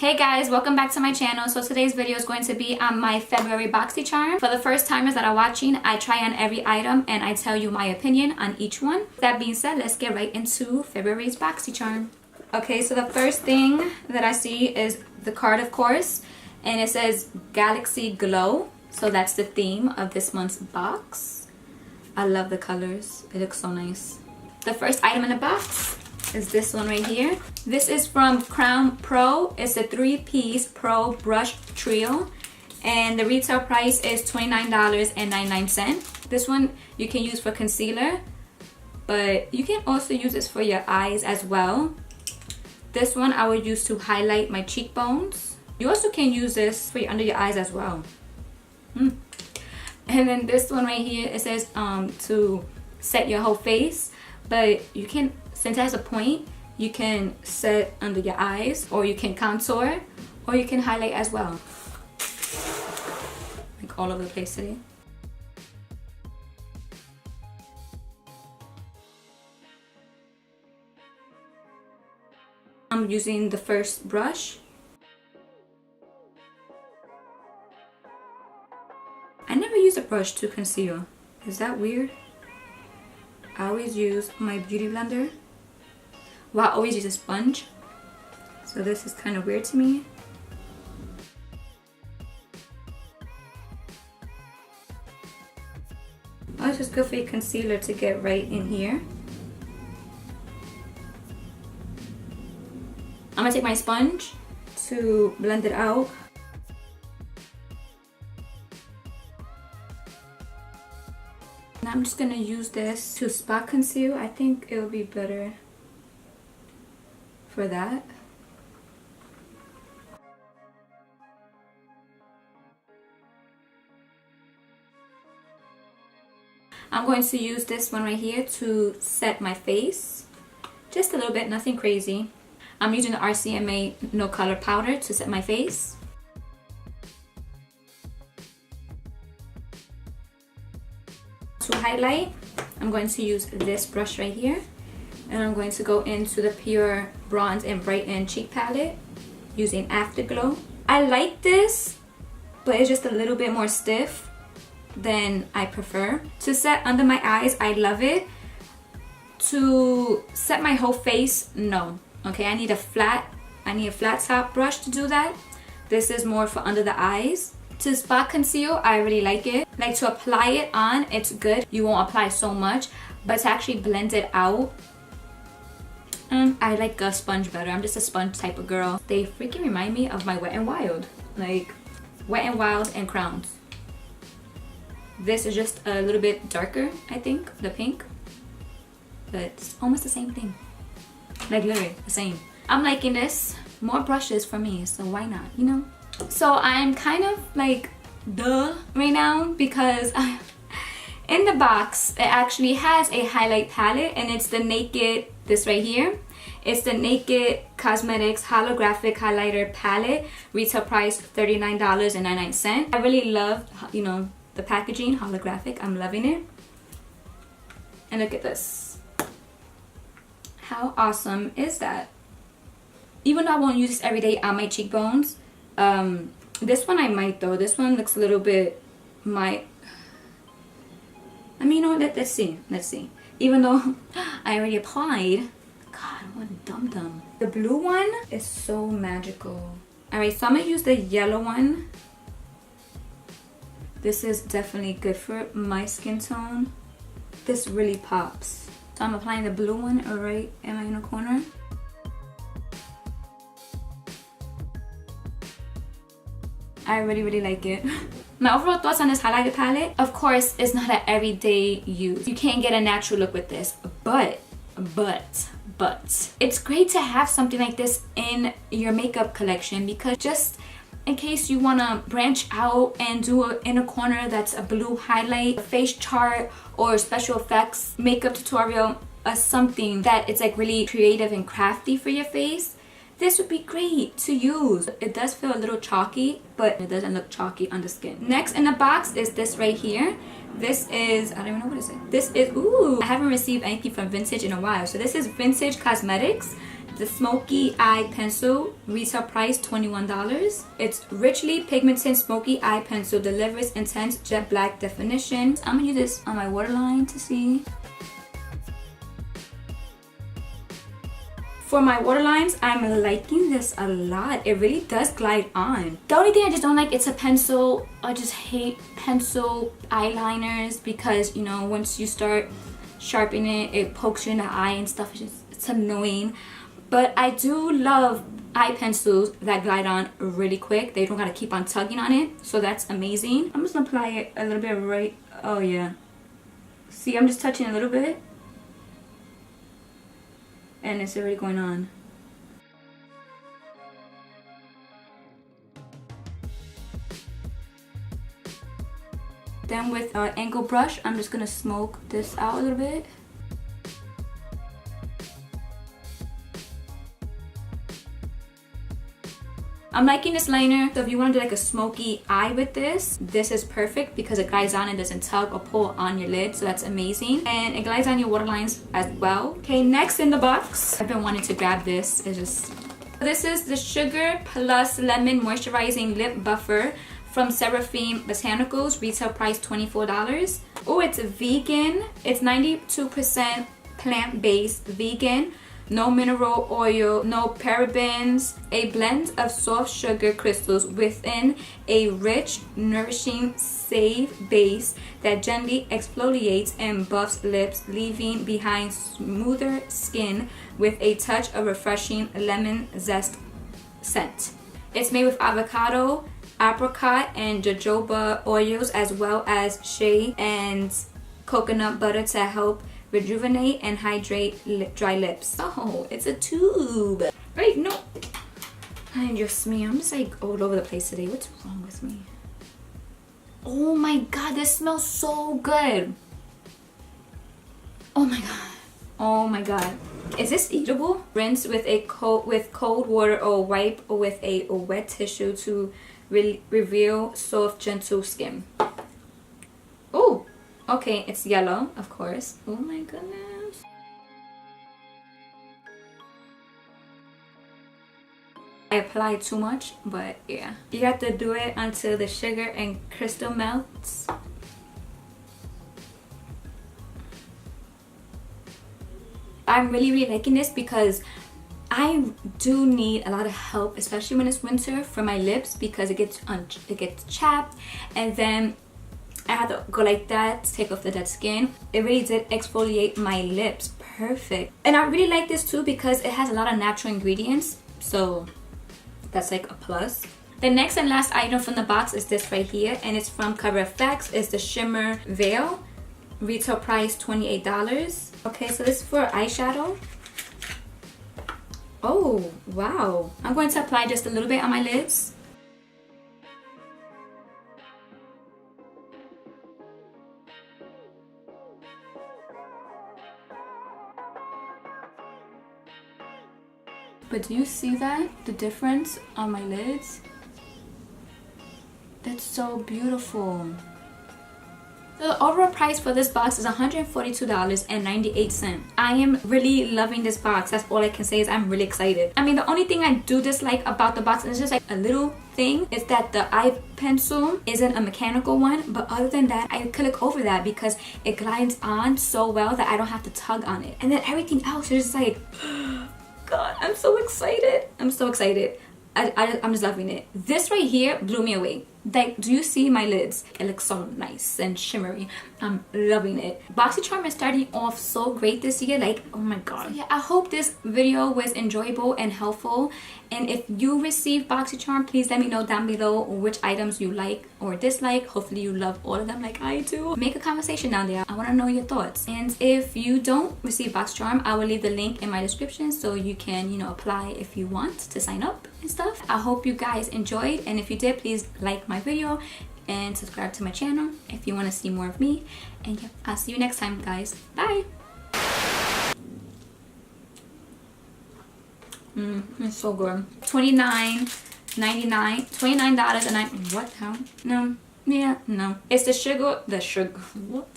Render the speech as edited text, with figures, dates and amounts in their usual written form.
Hey guys, welcome back to my channel. So today's video is going to be on my February Boxycharm. For the first timers that are watching, I try on every item and I tell you my opinion on each one. That being said, let's get right into February's Boxycharm. Okay, so the first thing that I see is the card, of course, and it says Galaxy Glow. So that's the theme of this month's box. I love the colors. It looks so nice. The first item in the box is this one right here. This is from Crown Pro. It's a 3-piece Pro Brush Trio and the retail price is $29.99. This one you can use for concealer, but you can also use this for your eyes as well. This one I would use to highlight my cheekbones. You also can use this for under your eyes as well. And then this one right here, it says to set your whole face, but you can, since it has a point, you can set under your eyes, or you can contour, or you can highlight as well. Like all over the place today. I'm using the first brush. I never use a brush to conceal. Is that weird? I always use my beauty blender. Well, I always use a sponge. So this is kind of weird to me. Oh, it's just good for your concealer to get right in here. I'm gonna take my sponge to blend it out. And I'm just gonna use this to spot conceal. I think it will be better for that. I'm going to use this one right here to set my face. Just a little bit, nothing crazy. I'm using the RCMA No Color Powder to set my face. To highlight, I'm going to use this brush right here, and I'm going to go into the Pure Bronze and Brighten Cheek Palette using Afterglow. I like this, but it's just a little bit more stiff than I prefer. To set under my eyes, I love it. To set my whole face, no. Okay, I need a flat top brush to do that. This is more for under the eyes. To spot conceal, I really like it. Like to apply it on, it's good. You won't apply so much, but to actually blend it out, I like a sponge better. I'm just a sponge type of girl. They freaking remind me of my Wet n Wild. Like Wet n Wild and Crowns. This is just a little bit darker, I think, the pink. But it's almost the same thing. Like literally the same. I'm liking this. More brushes for me, so why not, you know? So I'm kind of like duh right now because in the box it actually has a highlight palette, and it's the Naked, this right here. It's the Naked Cosmetics Holographic Highlighter Palette. Retail price $39.99. I really love, you know, the packaging, holographic. I'm loving it. And look at this. How awesome is that? Even though I won't use this every day on my cheekbones, this one I might though. This one looks a little bit, I mean, you know, let's see. Even though I already applied, God, what a dum-dum. The blue one is so magical. Alright, so I'm gonna use the yellow one. This is definitely good for my skin tone. This really pops. So I'm applying the blue one right in my inner corner. I really like it. My overall thoughts on this highlighter palette, of course, it's not an everyday use. You can't get a natural look with this, but it's great to have something like this in your makeup collection, because just in case you want to branch out and do an inner corner that's a blue highlight, a face chart, or special effects makeup tutorial, something that it's like really creative and crafty for your face, this would be great to use. It does feel a little chalky, but it doesn't look chalky on the skin. Next in the box is this right here. This is, I don't even know what is it. This is, ooh, I haven't received anything from Vintage in a while. So this is Vintage Cosmetics. the Smokey Eye Pencil, retail price $21. It's richly pigmented Smokey Eye Pencil, delivers intense jet black definition. I'm gonna use this on my waterline to see. For my waterlines, I'm liking this a lot. It really does glide on. The only thing I just don't like, it's a pencil. I just hate pencil eyeliners because, you know, once you start sharpening it, it pokes you in the eye and stuff. It's annoying. But I do love eye pencils that glide on really quick. They don't gotta keep on tugging on it, so that's amazing. I'm just gonna apply it a little bit right. Oh yeah. See, I'm just touching a little bit. And it's already going on. Then with an angle brush, I'm just gonna smoke this out a little bit. I'm liking this liner, so if you want to do like a smoky eye with this, this is perfect because it glides on and doesn't tug or pull on your lid, so that's amazing. And it glides on your waterlines as well. Okay, next in the box, I've been wanting to grab this. This is the Sugar+Lemon Moisturizing Lip Buffer from Seraphine Botanicals, retail price $24. Oh, it's vegan. It's 92% plant-based vegan. No mineral oil, no parabens, a blend of soft sugar crystals within a rich, nourishing, safe base that gently exfoliates and buffs lips, leaving behind smoother skin with a touch of refreshing lemon zest scent. It's made with avocado, apricot, and jojoba oils, as well as shea and coconut butter to help rejuvenate and hydrate dry lips. Oh, it's a tube. Right, no. And just me, I'm just like all over the place today. What's wrong with me? Oh my god, this smells so good. Oh my god. Oh my god. Is this eatable? Rinse with cold water or wipe with a wet tissue to reveal soft, gentle skin. Oh. Okay, it's yellow, of course. Oh my goodness. I applied too much, but yeah. You have to do it until the sugar and crystal melts. I'm really liking this because I do need a lot of help, especially when it's winter, for my lips because it gets chapped, and then I had to go like that to take off the dead skin. It really did exfoliate my lips perfect. And I really like this too because it has a lot of natural ingredients, so that's like a plus. The next and last item from the box is this right here, and it's from CoverFX. It's the Shimmer Veil, retail price $28. Okay, so this is for eyeshadow. Oh wow, I'm going to apply just a little bit on my lids. But do you see that? The difference on my lids? That's so beautiful. The overall price for this box is $142.98. I am really loving this box. That's all I can say is I'm really excited. I mean, the only thing I do dislike about the box, and it's just like a little thing, is that the eye pencil isn't a mechanical one. But other than that, I could look over that because it glides on so well that I don't have to tug on it. And then everything else is just like, God, I'm so excited. I'm so excited. I'm just loving it. This right here blew me away. Like, do you see my lids? It looks so nice and shimmery. I'm loving it. Boxycharm is starting off so great this year. Like, oh my god. So yeah, I hope this video was enjoyable and helpful. And if you receive Boxycharm, please let me know down below which items you like or dislike. Hopefully you love all of them like I do. Make a conversation down there. I want to know your thoughts. And if you don't receive Boxycharm, I will leave the link in my description so you can, you know, apply if you want to sign up and stuff. I hope you guys enjoyed, and if you did, please like my video and subscribe to my channel if you want to see more of me. And yeah, I'll see you next time, guys. Bye. It's so good. $29.99. What? How? No. Yeah, no. It's the sugar. What?